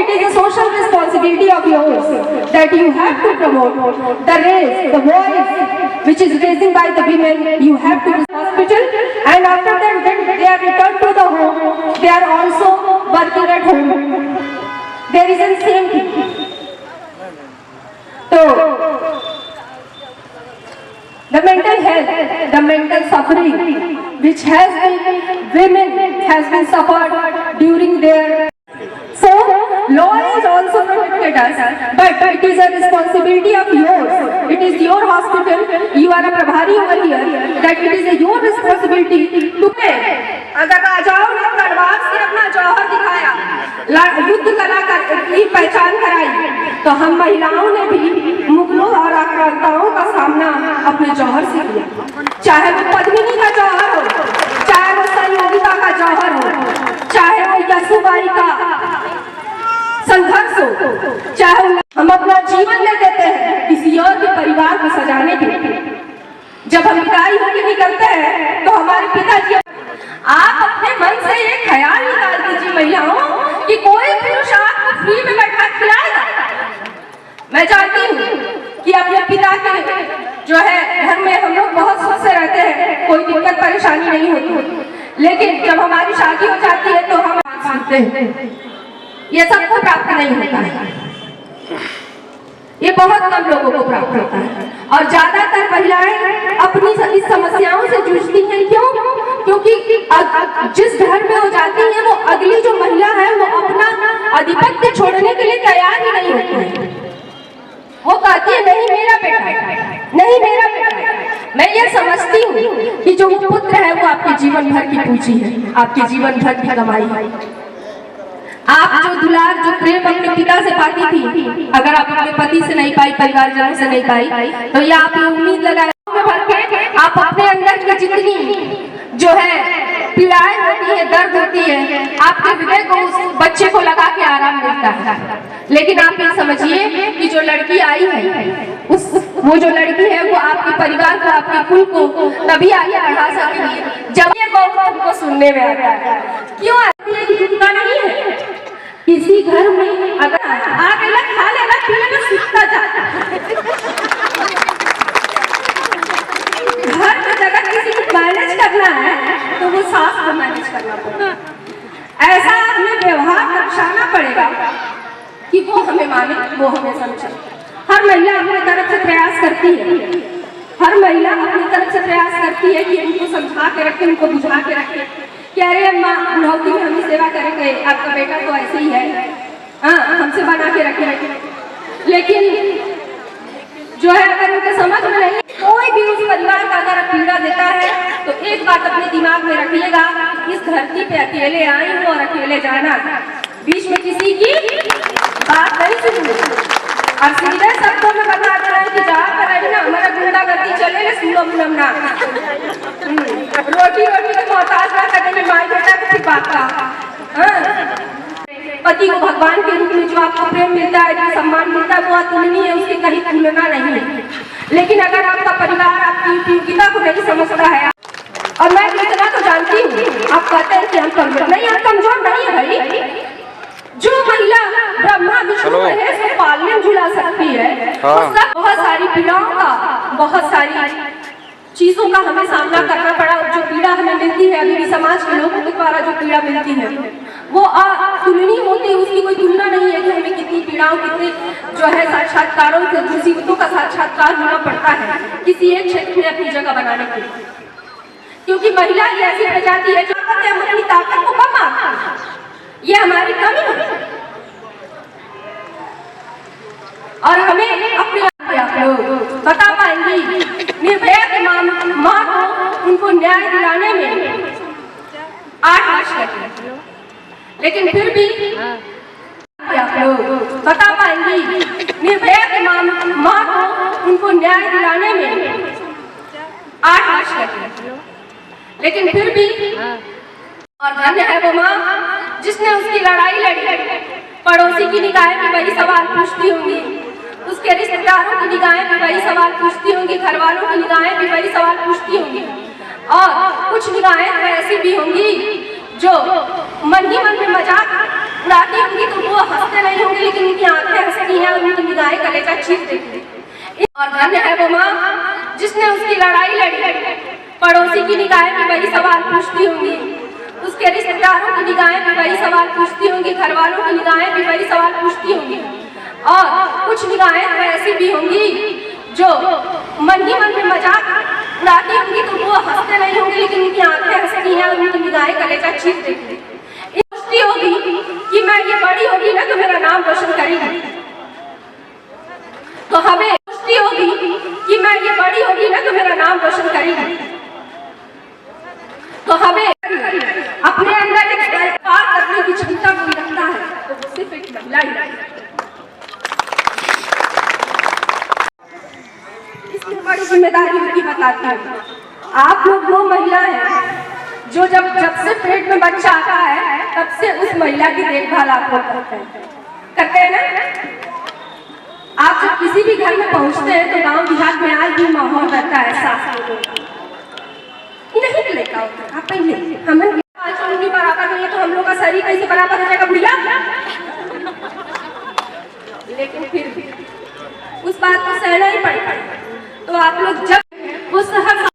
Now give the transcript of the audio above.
it is a social responsibility of yours that you have to promote the race, the voice which is raising by the women. You have to visit hospital, and after that when they are returned to the home, they are also working at home. There is a same thing. So the mental health, the mental suffering which has been women has been suffered during their. So law is also protected us, but it is a responsibility of yours. It is your hospital. You are a प्रभारी over here. That it is your responsibility to pay. अगर राजाओं ने तलवार से अपना जौहर दिखाया, युद्ध कला की पहचान कराई, तो हम महिलाओं ने भी मुगलों और आक्रांताओं का सामना अपने जौहर से किया। चाहे वो पद्मिनी का जौहर हो, चाहे वो संयोगिता का जौहर हो, चाहे वो यशुबाई का संघर्ष हो, चाहे हम अपना जीवन दे देते हैं किसी और के परिवार को सजाने के लिए। जब हम विदाई होकर निकलते हैं तो हमारे पिताजी, आप अपने मन से ये ख्याल निकाल दीजिए महिलाओं कि कोई पुरुष आपको फ्री में बैठा खिलाएगा। मैं जानती हूँ कि अपने पिता के जो है घर में हम लोग बहुत सुख से रहते हैं, कोई दिक्कत परेशानी नहीं होती, लेकिन जब हमारी शादी हो जाती है तो हम सुनते हैं। ये सबको प्राप्त नहीं होता है, ये बहुत कम लोगों को प्राप्त होता है, और ज्यादातर महिलाएं अपनी इस समस्याओं से जूझती हैं। क्यों? क्योंकि जिस घर में हो जाती है वो अगली जो महिला है वो अपना आधिपत्य छोड़ने के लिए तैयार ही नहीं होती है। वो कहती है नहीं मेरा बेटा है, नहीं मेरा बेटा है। मैं ये समझती हूँ कि जो पुत्र है वो आपके जीवन भर की पूंजी है, आपके जीवन भर की कमाई है। आप जो दुलार, जो प्रेम अपने पिता से पाती थी, अगर आप अपने पति से नहीं पाई, परिवारजनों से नहीं पाई, तो ये आप उम्मीद लगाए भर के आप अपने अंदर की जितनी जो है पीड़ाएं होती है, दर्द होती है, आपके हृदय को उस बच्चे को लगा के आराम मिलता है। लेकिन आप ये समझिए कि जो लड़की आई है, वो जो लड़की है वो आपके परिवार को, आपके कुल को तभी आगे बढ़ा सकती है जब ये गौरव को सुनने में आता है। क्यों आती है कि जुटना नहीं है? किसी घर में अगर आ गया खा लेना पी लेना सीखता जाता है। घर में जगह किसी को मैनेज करना है तो वो सास को मैनेज करना पड़ेगा। ऐसा हमें व्यवहार दर्शाना पड़ेगा कि वो हमें माने, वो हमें समझे। हर महिला अपनी तरफ से प्रयास करती है, हर महिला अपनी तरफ से प्रयास करती है कि उनको समझा के रखे, उनको बुझा के रखे कि अरे अम्मा बुढ़ौती में हम सेवा करेंगे, आपका बेटा तो ऐसे ही है, हमसे बना के रखे। लेकिन जो है अगर उनके समझ में नहीं, कोई भी उस परिवार का अगर पीड़ा देता है तो एक बात अपने दिमाग में रखिएगा, इस धरती पे अकेले आई हूँ और अकेले जाना, बीच में किसी की बात नहीं सुननी। और सीधे शब्दों में बता दे रहा है कि जा कर ना हमारा गुंडागर्दी चले ले सुनो मुनमना, रोटी के मोहताज ना करने में माई बेटा किसी बात का। पति को भगवान के रूप में जो आपको प्रेम मिलता है, जो सम्मान मिलता है, वो अतुलनीय है, उसकी कहीं तुलना नहीं है। लेकिन अगर आपका परिवार आपकी उपयोगिता को नहीं समझता है, और मैं इतना तो जानती हूँ, आप कहते हैं कि हम कमजोर नहीं, हम कमजोर नहीं है भाई। जो महिला ब्रह्मा विष्णु महेश को पालने में झुला सकती है, उसका बहुत सारी पीड़ाओं का, बहुत सारी चीजों का हमें सामना करना पड़ा। जो पीड़ा हमें मिलती है अभी भी समाज के लोगों के द्वारा जो पीड़ा मिलती है वो तुलनीय होती है, उसकी कोई तुलना नहीं है कि हमें कितनी पीड़ाओं, कितने जो है साक्षात्कारों से, मुसीबतों का साक्षात्कार होना पड़ता है किसी एक क्षेत्र में अपनी जगह बनाने के लिए। क्योंकि महिला ही ऐसी प्रजाति है जो हम अपनी ताकत को कम आती है, ये हमारी कमी है। और हमें अपने आप लोग बता पाएंगी निर्भया की मां को उनको न्याय दिलाने में 8 वर्ष लगे, लेकिन फिर भी आप लोग बता पाएंगी निर्भया की मां को उनको न्याय दिलाने में 8 वर्ष लगे, लेकिन फिर भी। और धन्य है वो माँ जिसने उसकी लड़ाई लड़ी। पड़ोसी की निगाहें भी वही सवाल पूछती होंगी, उसके रिश्तेदारों की निगाहें भी वही सवाल पूछती होंगी, घर वालों की निगाहें भी वही सवाल पूछती होंगी। और कुछ निगाहें तो ऐसी भी होंगी जो मन ही मन में मजाक उड़ाती होंगी, तो वो हंसते नहीं निगाहें कलेजा चीर देती। और धन्य है वो माँ जिसने उसकी लड़ाई लड़ी। पड़ोसी की निगाहें भी वही सवाल पूछती होंगी, उसके रिश्तेदारों की निगाहें भी वही सवाल पूछती होंगी, घर वालों की निगाहें भी वही सवाल पूछती होंगी। और कुछ निगाहें तो ऐसी भी होंगी जो मन ही मन में मजाक उड़ाती होंगी, तो वो हंसते नहीं होंगे लेकिन उनकी आंखें हंसती हैं और उनकी निगाहें कलेजा चीर देती। सोचती होगी कि मैं ये बड़ी होगी ना तो मेरा नाम रोशन करेगी, तो हमें सोचती होगी कि मैं ये बड़ी होगी ना तो मेरा नाम रोशन करेगी, तो हमें अपने अंदर एक व्यापार करने की क्षमता कोई रखता है तो वो सिर्फ एक महिला ही है। इसमें बड़ी जिम्मेदारी उनकी बताती है। आप लोग वो महिला हैं जो जब से पेट में बच्चा आता है तब से उस महिला की देखभाल आप लोग करते हैं ना। आप जब किसी भी घर में पहुंचते हैं तो गांव देहात में आज भी माहौल रहता है साफ नहीं लेता होता। आप पहले हमें उनकी बराबर नहीं है तो हम लोग का शरीर कैसे बराबर हो जाएगा बुढ़िया। लेकिन फिर भी उस बात को सहना ही पड़ेगा। तो आप लोग जब वो हर